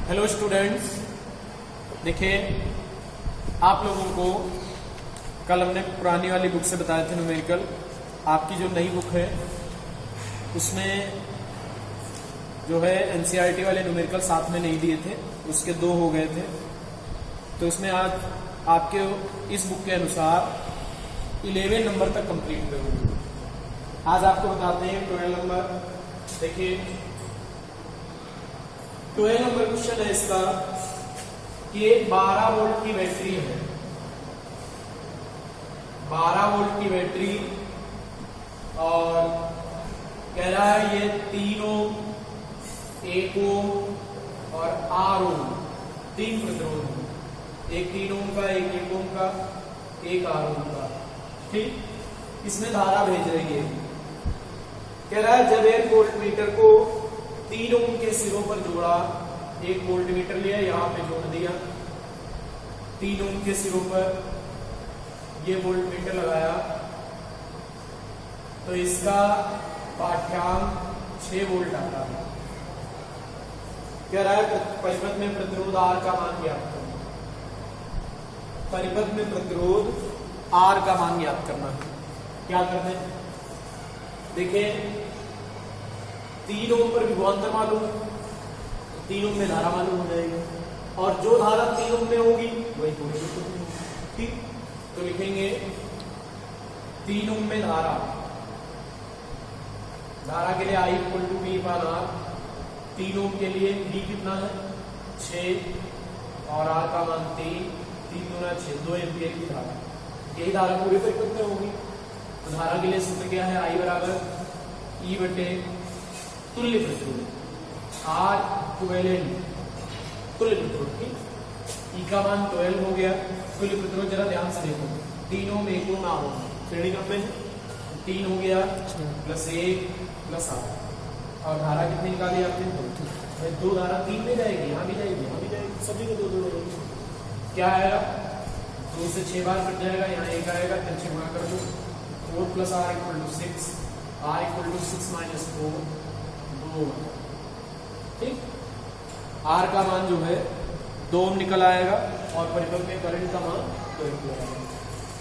Hello students, देखिए आप लोगों को कल हमने पुरानी वाली बुक से बताए थे न्यूमेरिकल। आपकी जो नई बुक है उसमें जो है एनसीईआरटी वाले न्यूमेरिकल साथ में नहीं दिए थे, उसके 2 हो गए थे। तो इसमें आज आपके इस बुक के अनुसार 11 नंबर तक कंप्लीट करूंगी। आज आपको बताते हैं 12 नंबर। देखिए 12 नंबर क्वेश्चन है इसका कि एक 12 वोल्ट की बैटरी है, 12 वोल्ट की बैटरी, और कह रहा है ये 3 ओम, 1 ओम और 8 ओम 3 प्रतिरोध है। एक 3 ओम का, एक 1 ओम का, एक 8 ओम का। ठीक, इसमें धारा भेज रही है। कह रहा है जब एक वोल्टमीटर को 3 ओम के सिरों पर जोड़ा, एक वोल्टमीटर लिया, यहां पे जोड़ दिया 3 ओम के सिरों पर, ये वोल्टमीटर लगाया, तो इसका पाठ्यांक 6 वोल्ट आता है। कह रहा है परिपथ में प्रतिरोध R का मान ज्ञात करना। परिपथ में प्रतिरोध R का मान ज्ञात करना है। क्या करना है? देखिए 3 ओम पर विभवांतर मालूम है, 3 ओम में धारा मालूम हो जाएगी, और जो धारा 3 ओम में होगी वही पूरी होगी। ठीक, तो लिखेंगे 3 ओम में धारा के लिए I = V/R। 3 ओम के लिए V कितना है 6 और R का मान 3, 3 × 6 2 एम्पियर की धारा। यही धारा पूरे परिपथ में होगी। तो धारा के लिए सूत्र क्या है? I = E बटे तुल्य प्रतिरोध, R इक्विवेलेंट तुल्य प्रतिरोध। ठीक, E का मान 12 हो गया। तुल्य प्रतिरोध जरा ध्यान से देखो, 3 ओम, 1 ओम, 8 ओम श्रेणी क्रम में 3 हो गया प्लस 1 प्लस 8, और धारा कितनी निकाली आपने? 2 धारा 3 में जाएगी, यहाँ भी जाएगी, यहाँ भी जाएगी, सभी को 2 क्या आएगा? 2 से 6 बार कट जाएगा, यहाँ 1 आएगा, 3 से गुणा कर दो, 4 + R = 6, R = 6 - 4 2। ठीक, R का मान जो है 2 ओम निकल आएगा, और परिपथ में करंट का मान 2 एम्पीयर आएगा।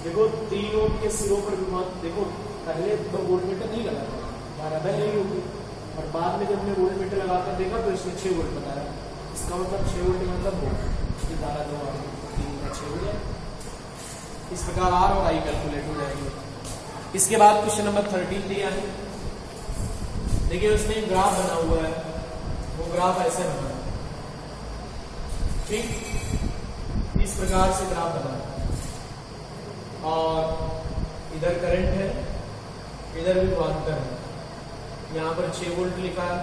देखो 3 ओम के सिरों पर विभवांतर, देखो पहले तो वोल्टमीटर नहीं लगा था, धारा बह रही होगी, और बाद में जब हमने वोल्टमीटर लगाकर देखा तो इसने 6 वोल्ट बताया। इसका मतलब 6 वोल्ट मतलब वोल्ट, ये धारा 2 आ गई, 3 का 6 हो जाए। इस प्रकार R और I कैलकुलेट हो जाएंगे। इसके बाद क्वेश्चन नंबर 13 दिया है। देखिए उसमें एक ग्राफ बना हुआ है, वो ग्राफ ऐसे बना है। ठीक, इस प्रकार से ग्राफ बना है, और इधर करंट है, इधर भी विभवांतर है, यहाँ पर 6 वोल्ट लिखा है।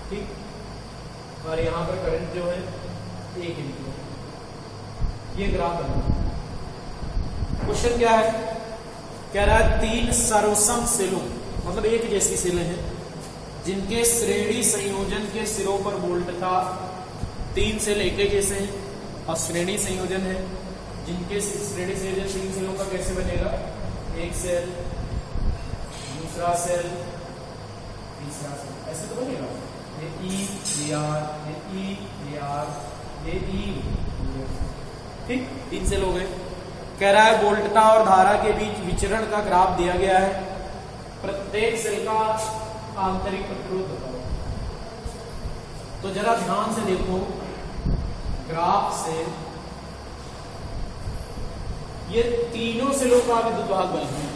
ठीक, और यहाँ पर करंट जो है 1 एम्पीयर। ये ग्राफ बना। क्वेश्चन क्या है? कह रहा है 3 सर्वसम सेलों, मतलब एक जैसी सेलें हैं, जिनके श्रेणी संयोजन के सिरों पर वोल्ट था 3 सेल एक ही जैसे हैं, और श्रेणी संयोजन है जिनके श्रेणी संयोजन 3 सेलों का कैसे बनेगा? एक सेल, दूसरा सेल, तीसरा सेल, ऐसे तो बनेगा। ये E, ये R, ये E, ये R, ये E। ठीक, 3 सेल हो गए। कह रहा है वोल्टता और धारा के बीच विचरण का ग्राफ दिया गया है। प्रत्येक सेल का आंतरिक प्रतिरोध बताओ। तो जरा ध्यान से देखो ग्राफ से, ये तीनों सेलों का विद्युत वाहक बल है,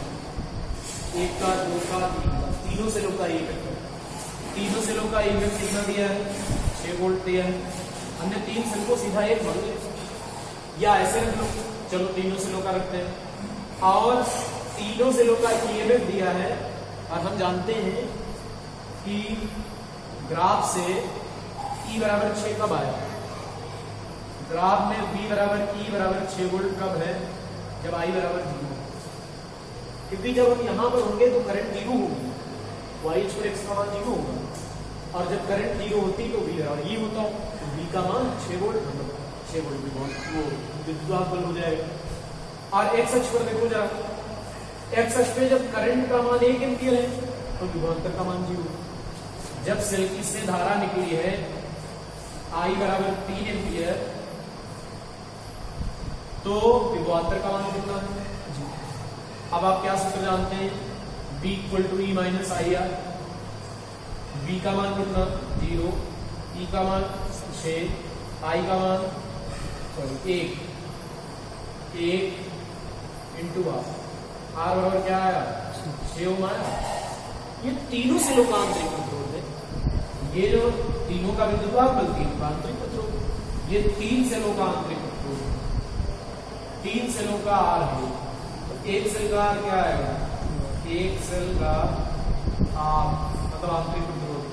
1 का, 2 का, 3 का, तीनों सेलों का एक, तीनों सेलों का एक कितना दिया है? 6 वोल्ट दिया है। हमने 3 सेल को सीधा एक मान लिया, या ऐसे रख लो, चलो तीनों सेलों का रखते हैं, और तीनों सेलों का ईएमएफ दिया है, और हम जानते हैं कि ग्राफ से E = 6 कब आया? ग्राफ में V = E = 6 वोल्ट कब है? जब I = 0। क्योंकि जब हम यहाँ पर होंगे तो करंट 0 होगी, Y/X का मान 0 होगा, और जब करंट 0 होती तो V = E होता, तो V का मान 6 वोल्ट, मतलब 6 वोल्ट वो विद्युत वाहक बल हो जाएगा। और X अक्ष पर देखो जरा, X अक्ष पे जब करंट का मान 1 एम्पीयर है तो विभवांतर का मान 0। जब सेल की से धारा निकली है आई बराबर 3 एम्पियर, तो विभवांतर का मान कितना है? अब आप क्या सूत्र जानते हैं? V equal to E minus I R. V का मान कितना? 0, E का मान 6, I का मान 1 इंटू आर बराबर क्या आया? 6 ओम आया। ये तीनों सेलों का आंतरिक प्रतिरोध है। ये जो तीनों का विद्युत वाहक बल, तीनों का आंतरिक प्रतिरोध, ये 3 सेलों का आंतरिक प्रतिरोध है। 3 सेलों का आर है, तो एक सेल का आर क्या आएगा? एक सेल का आर मतलब आंतरिक प्रतिरोध,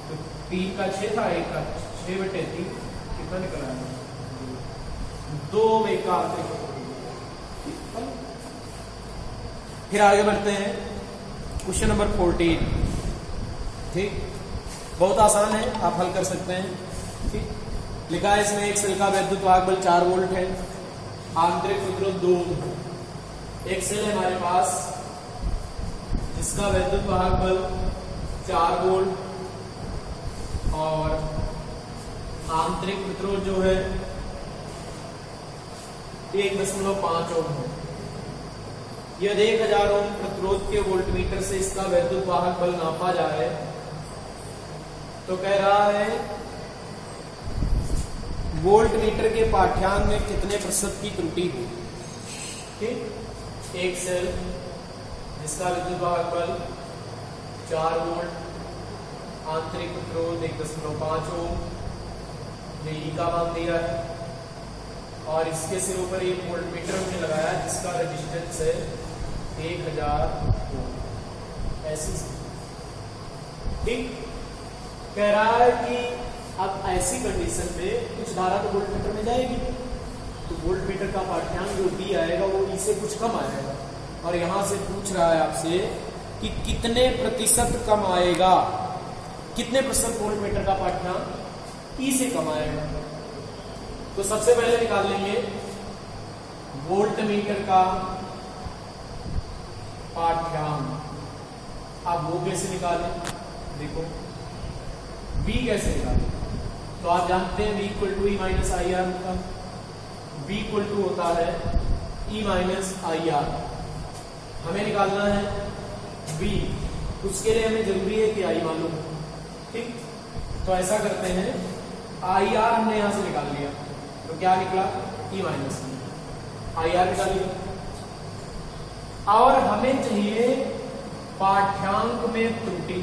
तो 3 का 6 था, 1 का 6/3 कितना निकल आएगा? 2 में का आंतरिक प्रतिरोध। फिर आगे बढ़ते हैं क्वेश्चन नंबर 14। ठीक, बहुत आसान है, आप हल कर सकते हैं। ठीक, लिखा है इसमें एक सेल का विद्युत वाहक बल 4 वोल्ट है, आंतरिक प्रतिरोध 2 ओम है। एक सेल है हमारे पास जिसका विद्युत वाहक बल 4 वोल्ट और आंतरिक प्रतिरोध जो है 1.5 ओम है। यदि 1000 ओम प्रतिरोध के वोल्टमीटर से इसका विद्युत वाहक बल नापा जाए तो कह रहा है वोल्टमीटर के पाठ्यांक में कितने प्रतिशत की त्रुटि हो। ठीक, एक सेल जिसका विद्युत वाहक बल 4 वोल्ट, आंतरिक प्रतिरोध 1.5 ओम, ये ई का मान दिया है, और इसके सिरों पर एक वोल्टमीटर हमने लगाया जिसका रेजिस्टेंस है 1000 ओम। ऐसी ठीक, कह रहा है कि अब ऐसी कंडीशन में कुछ धारा तो वोल्टमीटर में जाएगी, तो वोल्टमीटर का पाठ्यांक जो डी आएगा वो ई से कुछ कम आएगा, और यहां से पूछ रहा है आपसे कि कितने प्रतिशत कम आएगा, कितने प्रतिशत वोल्टमीटर का पाठ्यांक ई से कम आएगा। तो सबसे पहले निकाल लेंगे वोल्टमीटर का पाठ्यांक। आप वो कैसे निकालें? देखो V कैसे निकालें, तो आप जानते हैं V equal to E minus I R होता है। V इक्वल टू होता है ई माइनस आई आर। हमें निकालना है V, उसके लिए हमें जरूरी है कि आई मालूम हो। ठीक, तो ऐसा करते हैं, आई आर हमने यहां से निकाल लिया, तो क्या निकला? ई माइनस आई आर निकाल लिया। और हमें चाहिए पाठ्यांक में त्रुटि,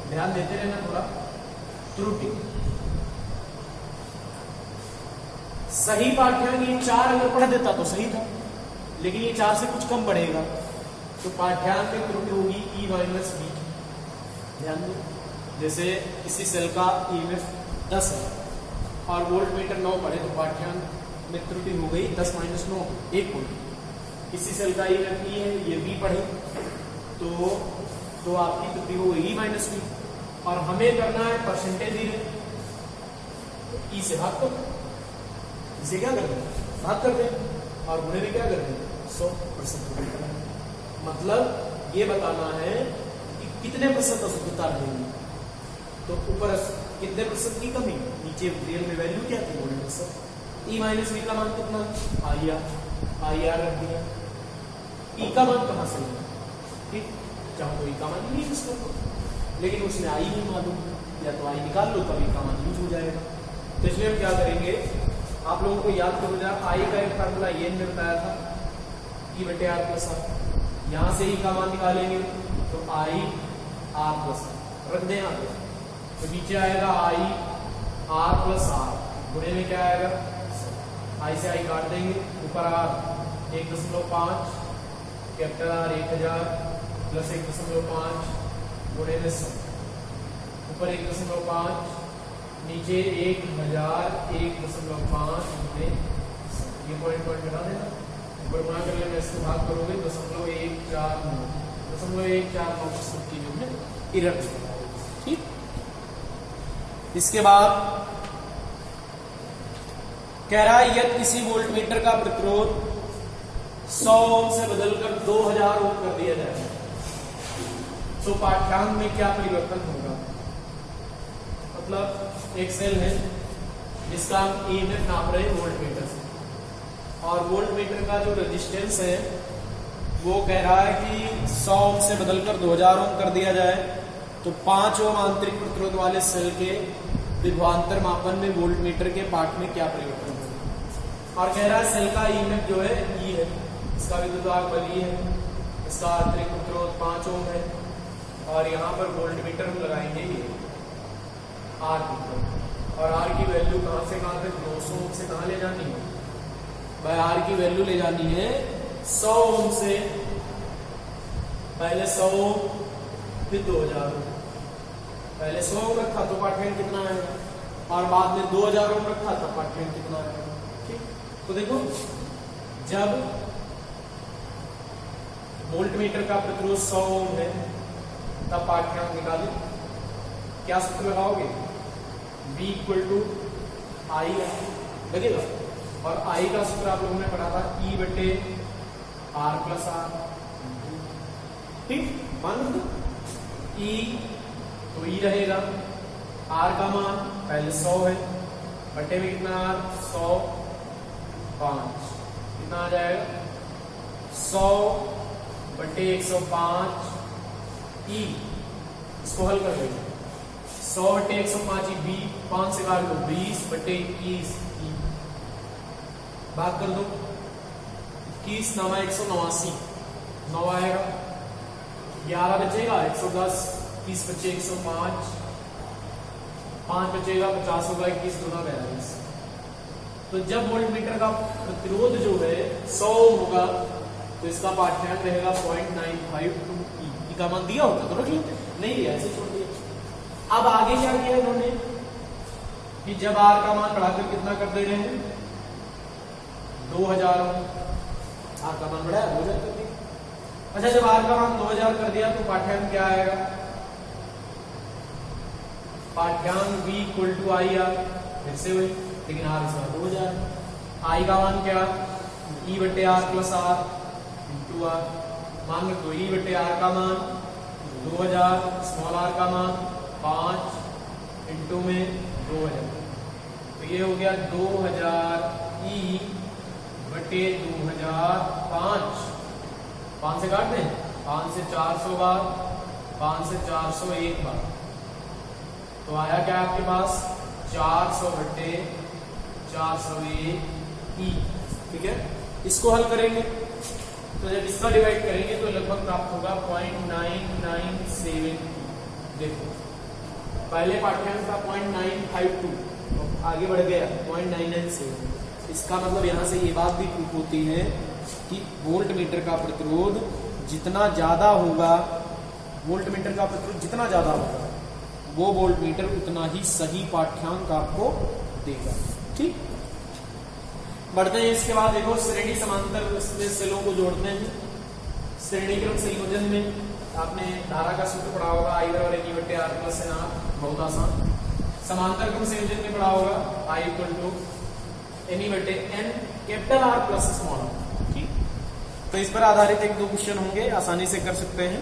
ध्यान देते रहना थोड़ा। त्रुटि सही पाठ्यांक ये 4 अगर पढ़ देता तो सही था, लेकिन ये 4 से कुछ कम बढ़ेगा, तो पाठ्यांक में त्रुटि होगी ई माइनस बी। ध्यान दो, जैसे किसी सेल का ईएमएफ 10 है और वोल्टमीटर 9 पढ़े, तो पाठ्यांक में त्रुटि हो गई 10 - 9 1 वोल्ट। किसी सेल का ईएमएफ ई है, ये बी पढ़े, तो आपकी त्रुटि हो गई ई माइनस बी, और हमें करना है परसेंटेज ई, ई से भाग कर, इसे क्या करते हैं? भाग करते हैं, और गुणे में क्या करते हैं? 100%। मतलब ये बताना है कि कितने प्रतिशत अशुद्धता रहेगी। तो ऊपर कितने प्रतिशत की कमी, नीचे रियल में वैल्यू क्या थी? 100%। ई माइनस बी का मान कितना? आई आर रख दिया। ई का मान कहां से लेना? ठीक, चाहो तो ई का मान नहीं यूज कर लो, लेकिन उसमें आई नहीं मालूम, या तो आई निकाल लो तब ई का मान यूज हो जाएगा। तो इसलिए हम क्या करेंगे, आप लोगों को याद करो जरा, आई का एक फार्मूला ये हमने बताया था, ई बटे आर प्लस आर। यहां से ई का मान निकालेंगे तो आई आर प्लस आर रख दें यहाँ पे, तो नीचे आएगा आई आर प्लस आर, गुणे में क्या आएगा? आई से आई काट देंगे, ऊपर आर 1.5, कैपिटल आर 1000 प्लस 1.5 गुणे में 100, ऊपर 1.5, नीचे 1000 1.5 गुणे 100। ये पॉइंट बना देना, ऊपर गुणा कर लेना, इसको भाग करोगे 0.149, 0.149% की जो है इरर। ठीक, इसके बाद कह रहा है यदि किसी वोल्टमीटर का प्रतिरोध 100 ओम से बदलकर 2000 ओम कर दिया जाए तो पाठ्यांक में क्या परिवर्तन होगा। मतलब एक सेल है जिसका हम ईएमएफ नाप रहे हैं वोल्ट मीटर से। और वोल्ट मीटर का जो रेजिस्टेंस है वो कह रहा है कि 100 ओम से बदलकर 2000 ओम कर दिया जाए तो 5 ओम आंतरिक प्रतिरोध वाले सेल के विभवांतर मापन में वोल्ट मीटर के पाठ में क्या परिवर्तन होगा। और कह रहा है सेल का ईएमएफ जो है ई है, इसका विद्युत भाग बल ई है, इसका आंतरिक प्रतिरोध 5 ओम है और यहाँ पर वोल्ट मीटर हम लगाएंगे ये आर मीटर। और आर की वैल्यू कहाँ से कहाँ तक 200 ओम से कहाँ ले जानी है भाई, आर की वैल्यू ले जानी है 100 ओम से, पहले 100 ओम फिर 2000 ओम। पहले 100 ओम रखा तो पाठ्यक्रम कितना आएगा और बाद में 2000 ओम रखा तो पाठ्यक्रम कितना आएगा। ठीक, तो देखो जब वोल्ट मीटर का प्रतिरोध 100 ओम है तब पाठ्यक्रम निकाले, क्या सूत्र लगाओगे, V = I लगेगा। और I का सूत्र आप लोगों ने पढ़ा था E बटे R प्लस R। ठीक, मान लो E तो E रहेगा, R का मान पहले 100 है, बटे में कितना R 100 5 कितना आ जाएगा 100 बटे 105 E। इसको हल कर देंगे 100 बटे 105 ई बी 5 से काट लो 20 बटे 21 ई, बात कर दो 21 9 189 9 आएगा, 11 बचेगा 110, 30 बचे 105, 5 बचेगा 50 होगा, 21 दूना 42। तो जब वोल्ट मीटर का प्रतिरोध जो है 100 होगा तो इसका पाठ्यांक रहेगा 0.952 ई का मान दिया होता तो रख लेते, नहीं दिया ऐसे छोड़ दिया। अब आगे क्या किया इन्होंने कि जब आर का मान बढ़ाकर कितना कर दे रहे हैं 2000, आर का मान बढ़ाया 2000 कर दिया। अच्छा, जब आर का मान 2000 कर दिया तो पाठ्यांक क्या आएगा, पाठ्यांक V = I R, फिर से वही, लेकिन आर इसका 2000, I का मान क्या E बटे R plus R into R, मान लो तो E बटे R का मान 2000, स्मॉल r का मान 5 इंटू में 2000, तो ये हो गया 2000 E बटे 2005, 5 से काट दें, 5 से 400 बार, 5 से 401 बार, तो आया क्या आपके पास 400 बटे 401 E। ठीक है, इसको हल करेंगे तो जब इसका डिवाइड करेंगे तो लगभग प्राप्त होगा 0.997। देखो पहले पाठ्यांक था 0.952, आगे बढ़ गया 0.997। इसका मतलब यहाँ से ये बात भी प्रूफ होती है कि वोल्ट मीटर का प्रतिरोध जितना ज्यादा होगा, वोल्ट मीटर का प्रतिरोध जितना ज्यादा होगा वो वोल्ट मीटर उतना ही सही पाठ्यांक आपको देगा। ठीक, बढ़ते हैं इसके बाद देखो श्रेणी समांतर सेलों को जोड़ते हैं। श्रेणी क्रम संयोजन में आपने धारा का सूत्र पढ़ा होगा I बराबर E बटे R प्लस N R, बहुत आसान। समांतर क्रम संयोजन में पढ़ा होगा I = N E बटे N capital R plus small r। ठीक, तो इस पर आधारित 1-2 क्वेश्चन होंगे, आसानी से कर सकते हैं।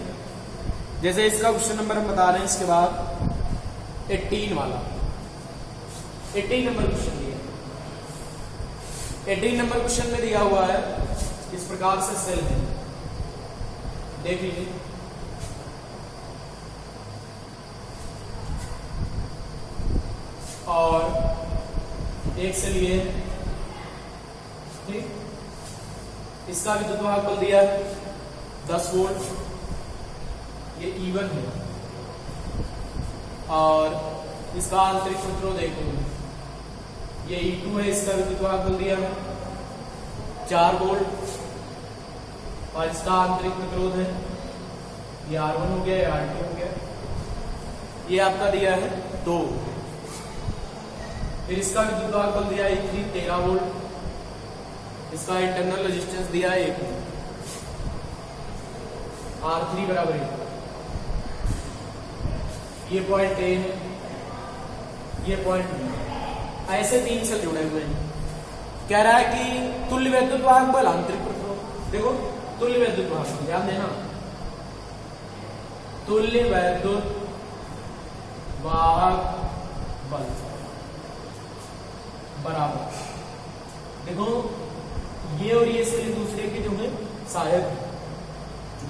जैसे इसका क्वेश्चन नंबर हम बता रहे हैं, इसके बाद 18 वाला 18 नंबर क्वेश्चन दिया। 18 नंबर क्वेश्चन में दिया हुआ है इस प्रकार से सेल है, देख लीजिए। और एक सेल ये है, ठीक, इसका विद्युत वाहक बल दिया है 10 वोल्ट, ये E1 है और इसका आंतरिक प्रतिरोध देखो ये E2 है, इसका विद्युत वाहक बल दिया है 4 वोल्ट और इसका आंतरिक प्रतिरोध है ये R1 हो गया, ये R2 हो गया, ये आपका दिया है 2। फिर इसका विद्युत वाहक बल दिया है E3 13 वोल्ट, इसका इंटरनल रेजिस्टेंस दिया है 1 R3 बराबर 1। ये पॉइंट A है, ये पॉइंट B, ऐसे 3 सेल जुड़े हुए हैं। कह रहा है कि तुल्य वैद्युत वाहक बल आंतरिक प्रतिरोध, देखो तुल्य वैद्युत वाहक बल, ध्यान देना, तुल्य वैद्युत वाहक बल बराबर, देखो ये और ये सेल एक दूसरे के जो है सहायक है,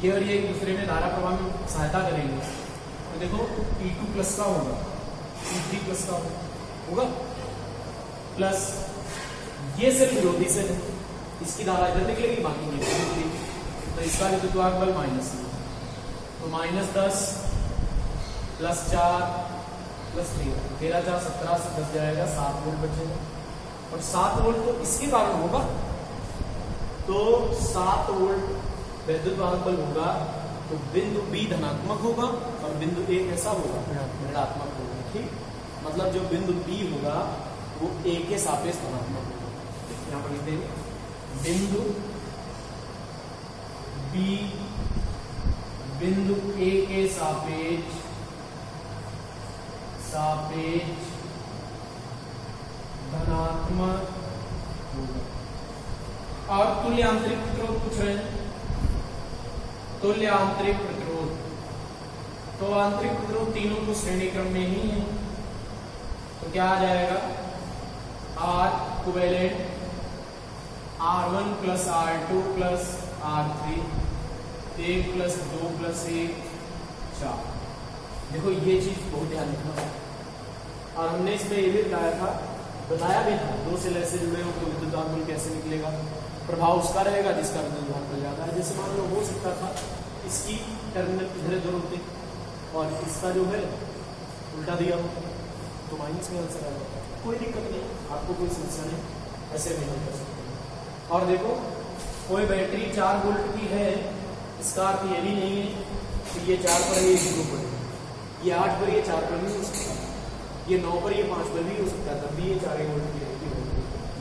ये और ये एक दूसरे में धारा प्रवाह में सहायता करेंगे। तो देखो E2 प्लस का होगा, E3 प्लस का होगा, प्लस ये सेल विरोधी सेल है, इसकी धारा इधर निकलेगी, बाकी निकलेगी, तो इसका विद्युत बल माइनस है, तो -10 प्लस 4 प्लस 13, 13 4 17 से 10 जाएगा, 7 वोल्ट बचेगा, और 7 वोल्ट तो इसके कारण होगा, तो 7 वोल्ट विद्युत वाहक बल होगा, तो बिंदु बी धनात्मक होगा और बिंदु ए कैसा होगा, ऋणात्मक होगा। ठीक, मतलब जो बिंदु बी होगा वो ए के सापेक्ष धनात्मक होगा। यहाँ पर लिख देंगे बिंदु बी बिंदु ए के सापेक्ष धनात्मक होगा। और तुल्य आंतरिक प्रतिरोध पूछ रहे हैं, तुल्य आंतरिक प्रतिरोध, तो आंतरिक प्रतिरोध तीनों को श्रेणी क्रम में ही है, तो क्या आ जाएगा, R equivalent R1 plus R2 plus R3, 1 plus 2 plus 1 4। देखो ये चीज बहुत ध्यान रखना, और हमने इसमें ये भी बताया भी था, दो सेल ऐसे जुड़े हो तो विद्युत दाब बल कैसे निकलेगा, प्रभाव उसका रहेगा जिसका विद्युत दाब बल ज्यादा है। जैसे मान लो हो सकता था इसकी टर्मिनल इधर उधर होते और इसका जो है उल्टा दिया हो, तो माइनस में आंसर आएगा, कोई दिक्कत नहीं, आपको कोई समस्या नहीं, ऐसे भी हल कर सकते हैं। और देखो कोई बैटरी 4 वोल्ट की है, इसका अर्थ ये भी नहीं है कि ये 4 पर ये 0 पर, ये 8 पर ये 4 पर भी हो सकता है, ये 9 पर ये 5 पर भी हो सकता है, तब भी ये 4 वोल्ट की रहेगी।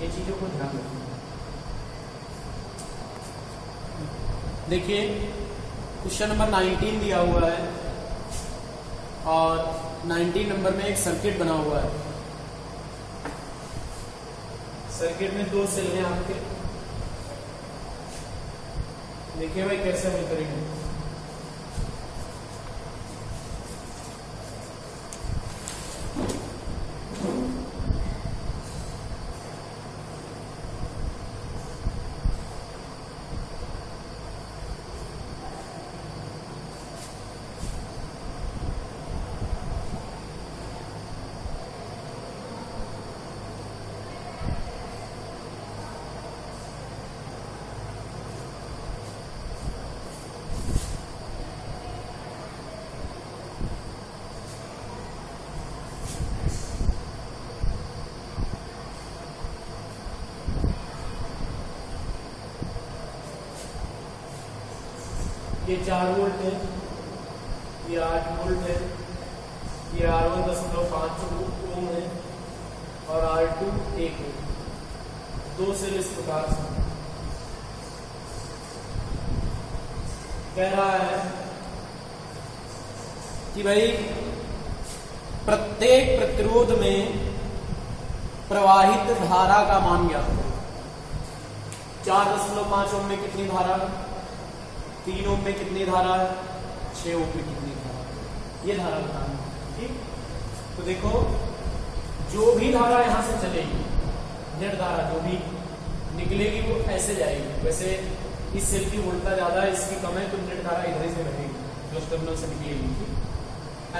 ये चीजों को ध्यान रखना। देखिए क्वेश्चन नंबर 19 दिया हुआ है, और 19 नंबर में एक सर्किट बना हुआ है, सर्किट में 2 सेल हैं आपके, देखिए भाई कैसे हल करेंगे। ये 4 वोल्ट है, ये 8 वोल्ट है, ये R1 10.5 ओम है और R2 1 है। 2 सेल इस प्रकार से कह रहा है कि भाई प्रत्येक प्रतिरोध में प्रवाहित धारा का मान ज्ञात करो। 4.5 ओम में कितनी धारा है, 3 ओम में कितनी धारा है, 6 ओम में कितनी धारा है, ये धारा बताना है। ठीक, तो देखो जो भी धारा यहां से चलेगी, नेट धारा जो भी निकलेगी वो ऐसे जाएगी। वैसे इस सेल की वोल्टता ज्यादा है, इसकी कम है, तो नेट धारा इधर ही से रहेगी, प्लस टर्मिनल से निकलेगी,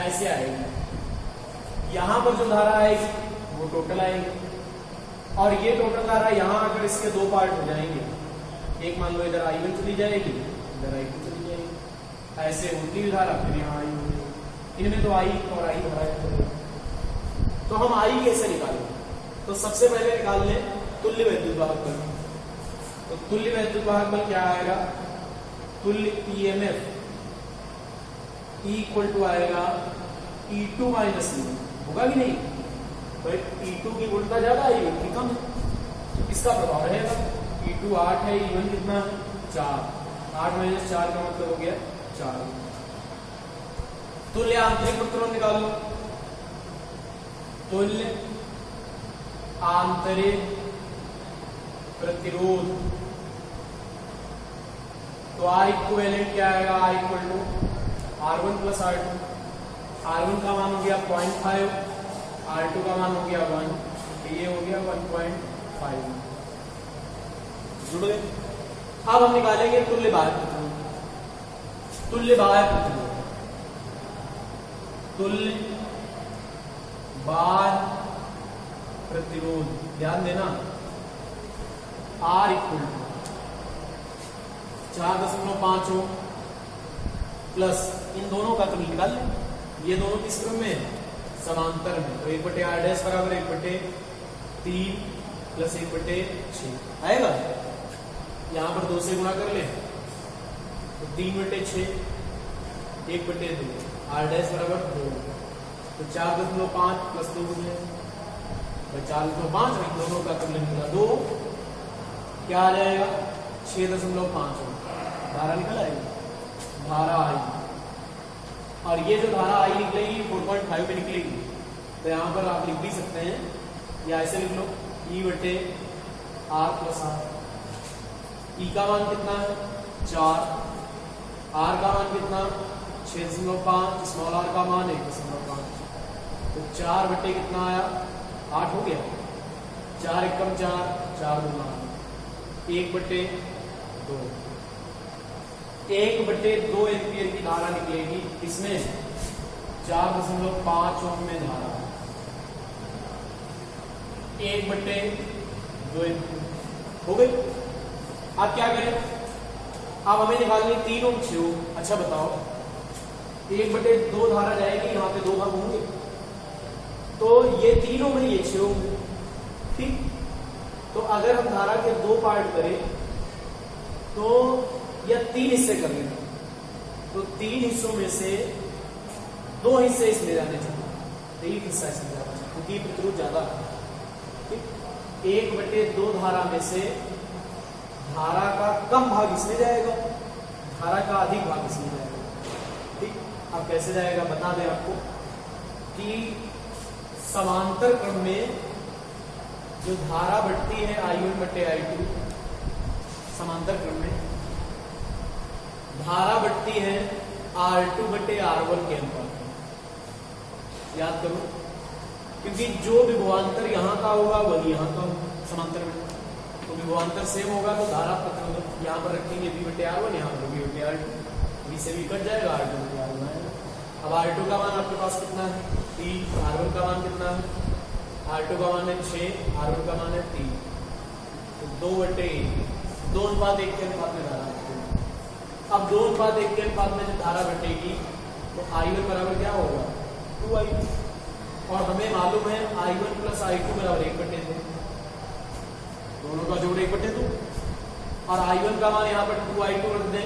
ऐसे आएगी। यहां पर जो धारा आएगी वो टोटल आएगी, और ये टोटल धारा यहां अगर इसके 2 पार्ट हो जाएंगे, एक मान लो इधर I1 चली जाएगी, इधर I2 चली जाएगी, ऐसे होती हुई धारा फिर यहाँ आई होगी, इनमें तो I और I धारा। तो हम I कैसे निकालें, तो सबसे पहले निकाल लें तुल्य वैद्युत वाहक बल। तो तुल्य वैद्युत वाहक बल क्या आएगा, तुल्य EMF E इक्वल टू आएगा E2 माइनस E1, होगा कि नहीं भाई, E2 की वोल्टता ज्यादा है, E1 की कम है, इसका प्रभाव रहेगा। E2 8 है, E1 कितना है 4, 8 माइनस 4 का मतलब हो गया 4। तुल्य आंतरिक प्रतिरोध निकालो, तुल्य आंतरिक प्रतिरोध, तो R इक्विवेलेंट क्या आएगा, R equal to R1 plus R2। R1 का मान हो गया 0.5, R2 का मान हो गया 1, तो ये हो गया 1.5 जुड़ गए। अब हम निकालेंगे तुल्य बाह्य प्रतिरोध। तुल्य बाह्य प्रतिरोध, तुल्य बाह्य प्रतिरोध, ध्यान देना R equal to 4.5 ohm plus इन दोनों का तुल्य निकाल लें। ये दोनों किस क्रम में है? समांतर में। तो 1/R' बराबर 1/3 प्लस 1/6 आएगा। यहां पर 2 से गुणा कर ले तो 3/6 1/2 R' बराबर 2। तो 4.5 प्लस 2 हो जाएगा 4.5। इन दोनों का तुल्य निकला 2, क्या आ जाएगा 6.5 धारा निकल आएगी, धारा आई। और ये जो धारा आई निकलेगी 4.5 में निकलेगी। तो यहां पर आप लिख भी सकते हैं या ऐसे लिख लो E/R प्लस R। E का मान कितना है 4, R का मान कितना 6.5, स्मॉल r का मान 1.5। तो 4 कितना आया 8 हो गया। 4 एकम 4, 4 दूना 1/2। 1/2 एम्पियर की धारा निकलेगी, इसमें 4.5 ओम में धारा 1/2 एम्पियर हो गई। अब क्या करें? अब हमें निकालनी 3 ओम 6 ओम। अच्छा बताओ 1/2 धारा जाएगी, यहाँ पे 2 भाग होंगे तो ये 3 ओम है, ये 6 ओम है, ठीक। तो अगर हम धारा के 2 पार्ट करें तो या 3 हिस्से कर लेंगे तो 3 हिस्सों में से 2 हिस्से इसमें जाने चाहिए, 1 हिस्सा इसमें जाना चाहिए क्योंकि प्रतिरोध ज्यादा है, ठीक। 1/2 धारा में से धारा का कम भाग इसमें जाएगा, धारा का अधिक भाग इसमें जाएगा, ठीक। अब कैसे जाएगा बता दें आपको कि समांतर क्रम में जो धारा बढ़ती है I1/I2, समांतर क्रम में धारा बढ़ती है R2/R1 के अनुपात में। याद करो क्योंकि जो विभवांतर यहां का होगा वही यहां का होगा समांतर में। तो विभवांतर सेम होगा तो धारा प्रतिरोध यहां पर रखेंगे V/R1, यहां पर V/R2, V से V कट जाएगा, R2/R1 आएगा। अब R2 का मान आपके पास कितना है 3, R1 का मान कितना है, R2 का मान है 6, R1 का मान है 3। तो 2/1, 2:1 के अनुपात में धारा। अब 2:1 के अनुपात में जब धारा बढ़ेगी तो I1 बराबर क्या होगा 2I2, और हमें मालूम है I1 प्लस I2 बराबर 1/2, दोनों का जोड़ 1/2। और I1 का मान यहाँ पर 2I2 रख दें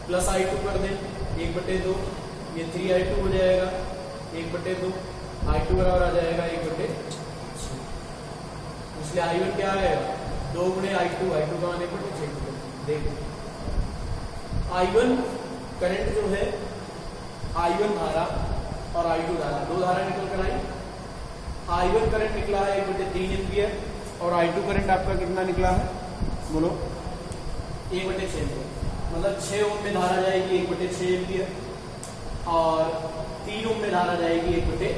प्लस I2 कर दें 1/2, ये 3I2 हो जाएगा 1/2, I2 बराबर आ जाएगा 1/6। इसलिए I1 क्या आएगा 2 गुणे I2, I2 का मान 1/6। देखो I1 करंट जो है, I1 धारा और I2 धारा, 2 धारा निकल कर आई। I1 करंट निकला है 1/3 एम्पियर और I2 करंट आपका कितना निकला है बोलो 1/6 एम्पियर। मतलब 6 ओम में धारा जाएगी 1/6 एम्पियर और 3 ओम में धारा जाएगी 1/3।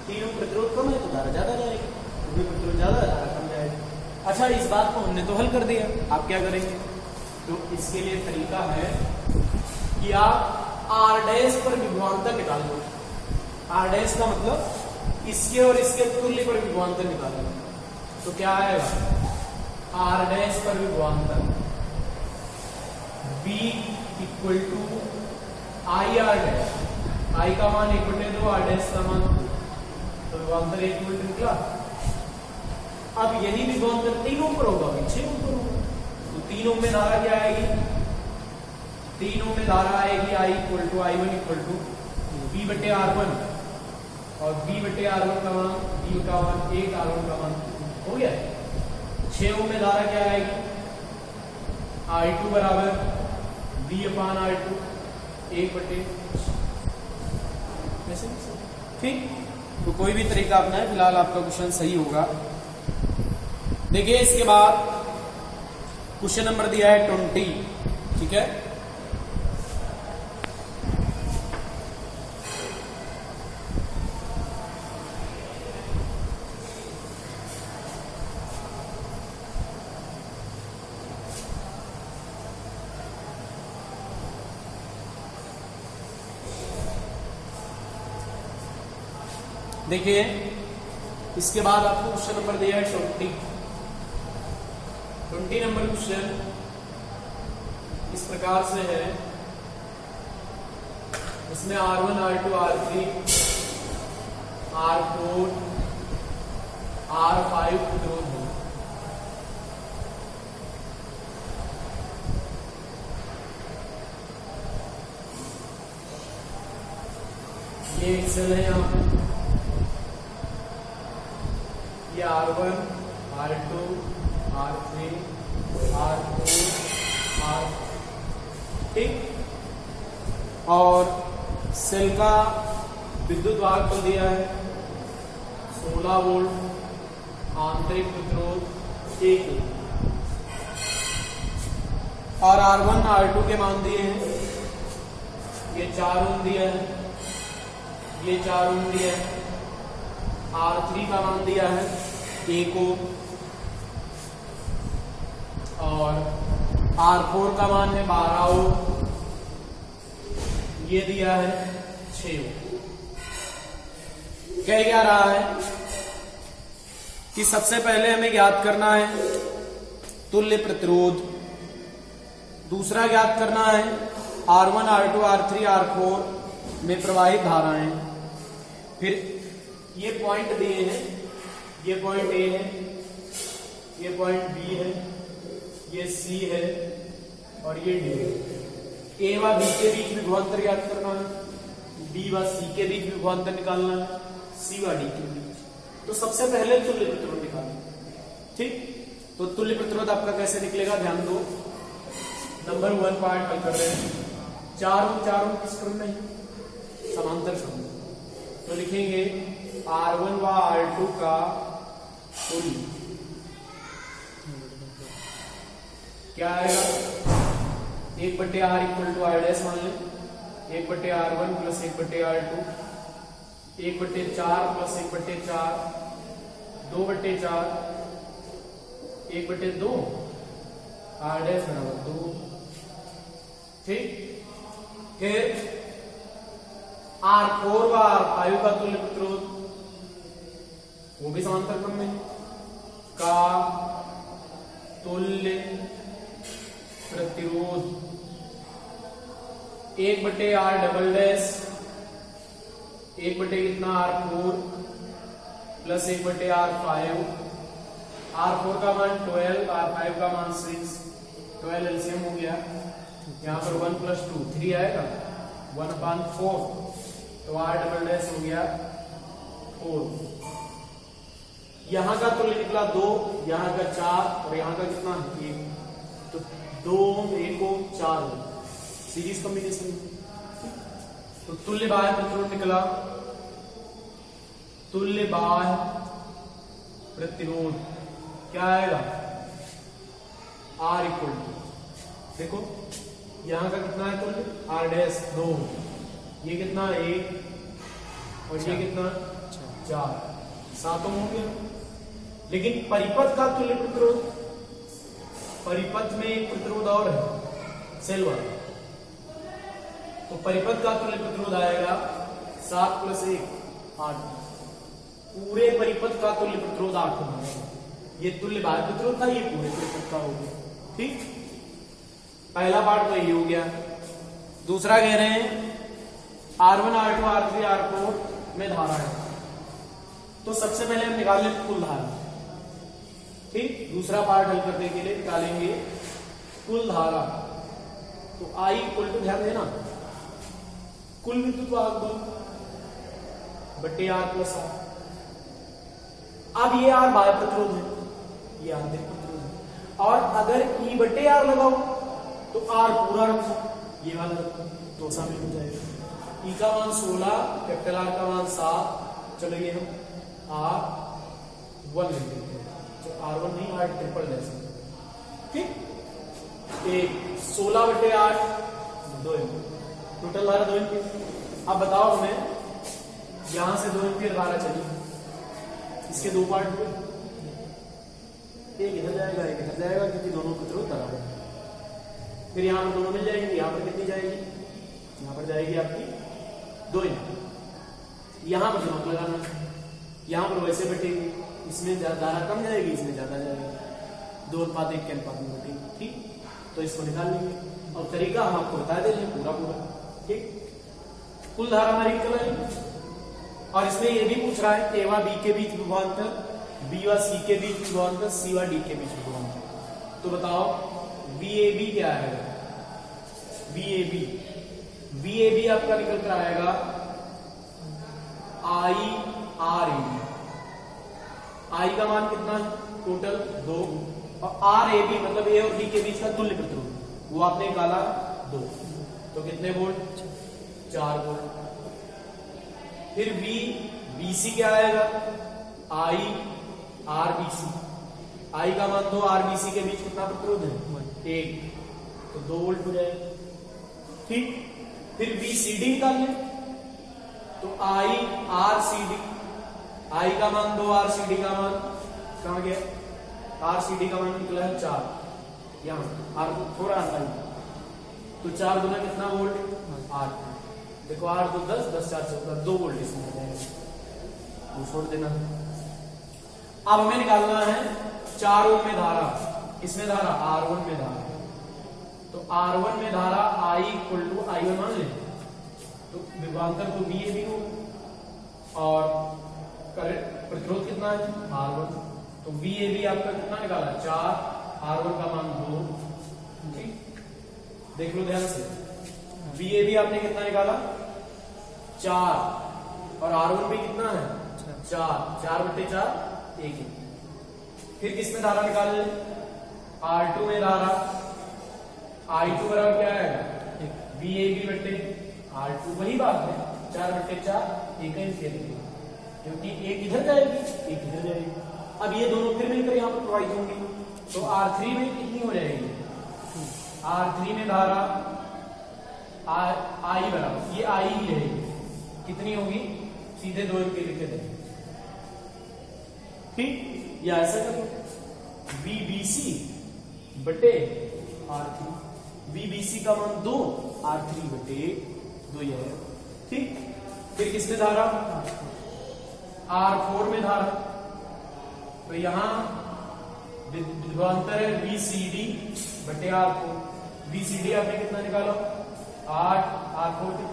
3 ओम प्रतिरोध कम है तो धारा ज्यादा जाएगी, क्योंकि प्रतिरोध ज्यादा है धारा कम जाएगी। अच्छा इस बात को हमने तो हल कर दिया, आप क्या करेंगे? तो इसके लिए तरीका है कि आप R' पर विभवांतर निकाल लो। R' का मतलब इसके और इसके तुल्य पर विभवांतर निकाल लो। तो क्या आएगा R' पर विभवांतर B equal to IR', I का मान 1/2, R' का मान, तो विभवांतर 1 वोल्ट निकला। अब यही विभवांतर 3 ओम पर होगा, 6 ओम पर होगा, तो 3 ओम में धारा क्या आएगी 3 ओम में धारा आएगी I equal to I1 equal to B/R1 और B/R1 का मान B का मान 1, R1 का मान हो गया। 6 ओम में धारा क्या आएगी I2 बराबर B/R2 1/6। ठीक, तो कोई भी तरीका अपनाए, फिलहाल आपका क्वेश्चन सही होगा। देखिए इसके बाद क्वेश्चन नंबर दिया है 20, ठीक है। देखिए इसके बाद आपको क्वेश्चन नंबर दिया है 20 नंबर क्वेश्चन इस प्रकार से है। इसमें R1 R2 R3 R4 R5 प्रतिरोध है। ये एक सेल है यहाँ पे, ये R1 R2 R3 R4 R, ठीक। और सेल का विद्युत वाहक बल दिया है 16 वोल्ट, आंतरिक प्रतिरोध 1 और R1 R2 के मान दिए हैं। ये 4 ओम दिया है, ये 4 ओम दिया है। R3 का मान दिया है 1 ओम और R4 का मान है 12 ओम, ये दिया है 6 ओम। कह क्या रहा है कि सबसे पहले हमें ज्ञात करना है तुल्य प्रतिरोध, दूसरा ज्ञात करना है R1 R2 R3 R4 में प्रवाहित धाराएं, फिर ये पॉइंट दिए हैं, ये पॉइंट A है, ये पॉइंट B है, ये C है और ये D है। A व B के बीच में विभवांतर ज्ञात करना है, B व C के बीच में विभवांतर निकालना है, C व D के बीच। तो सबसे पहले तुल्य प्रतिरोध निकालें, ठीक। तो तुल्य प्रतिरोध आपका कैसे निकलेगा, ध्यान दो। नंबर 1 पार्ट हल कर रहे हैं। 4 ओम किस क्रम में है, समांतर क्रम में। तो लिखेंगे R1 व R2 का तुल्य क्या आएगा, 1/R equal to R dash मान लें, 1/R1 plus 1/R2, 1/4 plus 1/4, 2/4, 1/2, R dash बराबर 2, ठीक। फिर R4 व R5 का तुल्य प्रतिरोध, वो भी समांतर क्रम में, का तुल्य प्रतिरोध 1/R डबल डैश 1/ कितना R4 प्लस 1/R5, R4 का मान 12, R5 का मान 6, 12 एलसीएम हो गया। यहाँ पर 1 + 2 3 आएगा, 1/4, तो R डबल डैश हो गया 4। यहाँ का तुल्य निकला 2, यहाँ का 4 और यहाँ का कितना 1, तो 2 ओम 1 ओम 4 ओम सीरीज कॉम्बिनेशन। तो तुल्य बाह्य प्रतिरोध निकला, तुल्य बाह्य प्रतिरोध क्या आएगा, R इक्वल टू, देखो यहां का कितना है तुल्य, R डैश 2, ये कितना 1 और ये कितना 4, 7 ओम हो गया। लेकिन परिपथ का तुल्य प्रतिरोध, परिपथ में एक प्रतिरोध और है सेल वाला, तो परिपथ का तुल्य प्रतिरोध आएगा 7 + 1 8, पूरे परिपथ का तुल्य प्रतिरोध 8 होगा। ये तुल्य बाह्य प्रतिरोध था, ये पूरे परिपथ का हो गया, ठीक। पहला पार्ट तो ये हो गया। दूसरा कह रहे हैं R1 R2 R3 R4 में धारा है, तो सबसे पहले हम निकाल लें कुल धारा, ठीक। दूसरा पार्ट हल करने के लिए निकालेंगे कुल धारा। तो I इक्वल टू, ध्यान देना, कुल विद्युत वाहक बल बटे R प्लस R। अब ये R बाह्य प्रतिरोध है, ये आंतरिक प्रतिरोध है, और अगर E बटे R लगाओ तो R पूरा रखो, ये वाला रखो, तो शामिल हो जाएगा। E का मान 16, कैपिटल R का मान 7, चलिए हम R1 लिख देते हैं, तो R1 नहीं R ट्रिपल डैश, ठीक। एक 16/8 2 एम्पीयर, टोटल धारा 2 एम्पीयर। अब बताओ हमें, यहां से 2 एम्पीयर धारा चली, इसके 2 पार्ट हुए, एक इधर जाएगा एक इधर जाएगा, क्योंकि दोनों प्रतिरोध बराबर है। फिर यहां पर दोनों मिल जाएंगे, यहां पर कितनी जाएगी, यहां पर जाएगी आपकी 2 एम्पीयर। यहां पर दिमाग लगाना, यहाँ पर वैसे बटेगी, इसमें धारा कम जाएगी, इसमें ज्यादा जाएगी, 2:1 के अनुपात में बटेगी। ठीक, तो इसको निकाल लेंगे और तरीका हम आपको बता देंगे पूरा पूरा। ठीक, कुल धारा हमारी निकल आएगी। और इसमें ये भी पूछ रहा है ए व बी के बीच विभवांतर, बी व सी के बीच विभवांतर, सी व डी के बीच विभवांतर। तो बताओ बी ए बी क्या है? बी ए बी आपका निकल कर आएगा आई आर ए बी। आई का मान कितना है? टोटल 2, और आर ए बी मतलब ए और बी के बीच का तुल्य प्रतिरोध वो आपने निकाला 2, तो कितने वोल्ट? 4 वोल्ट। फिर बी सी क्या आएगा? I R B C. आई का मान 2, आर बी सी के बीच कितना प्रतिरोध है? 1, तो 2 वोल्ट हो जाएगा। ठीक, फिर बी सी डी निकाल लें, तो आई आर सी डी। आई का मान 2, आर सी डी का मान कहां गया? आर सी डी का मान निकला है 4, यहां आर थोड़ा हटाइए, तो 4 गुना कितना वोल्ट? 8। देखो 8 2 10, 10 4 14, 2 वोल्ट इसमें हो जाएगा, वो छोड़ देना। अब हमें निकालना है 4 ओम में धारा, इसमें धारा R1 में धारा, तो R1 में धारा I = I1 मान ले, तो विभवांतर तो बी ए बी हो, और करंट प्रतिरोध कितना है? R1, तो बी ए बी आपका कितना निकाला? 4, R1 का मान 2। ठीक, देख लो ध्यान से, बी ए बी आपने कितना निकाला? 4, और R1 भी कितना है? 4/4, 1। फिर किसमें धारा निकाल ले? R2 में धारा, I2 बराबर क्या आएगा? बी ए बी बटे R2, वही बात है, 4/4, 1 क्योंकि एक इधर जाएगी, एक इधर जाएगी। अब ये दोनों फिर मिलकर यहाँ पर प्रवाहित होंगी, तो R3 में कितनी हो जाएगी? R3 में धारा I बराबर, ये I ही रहेगी, कितनी होगी? सीधे 2 के लिखे देंगे। ठीक, या ऐसा करो BBC बटे R3, BBC का मान 2, R3 बटे 2 ये है। ठीक, फिर किसमें धारा? R4 में धारा, तो यहां विभवांतर है VCD बटे R4। VCD आपने कितना निकाला? 8, R4 कितना?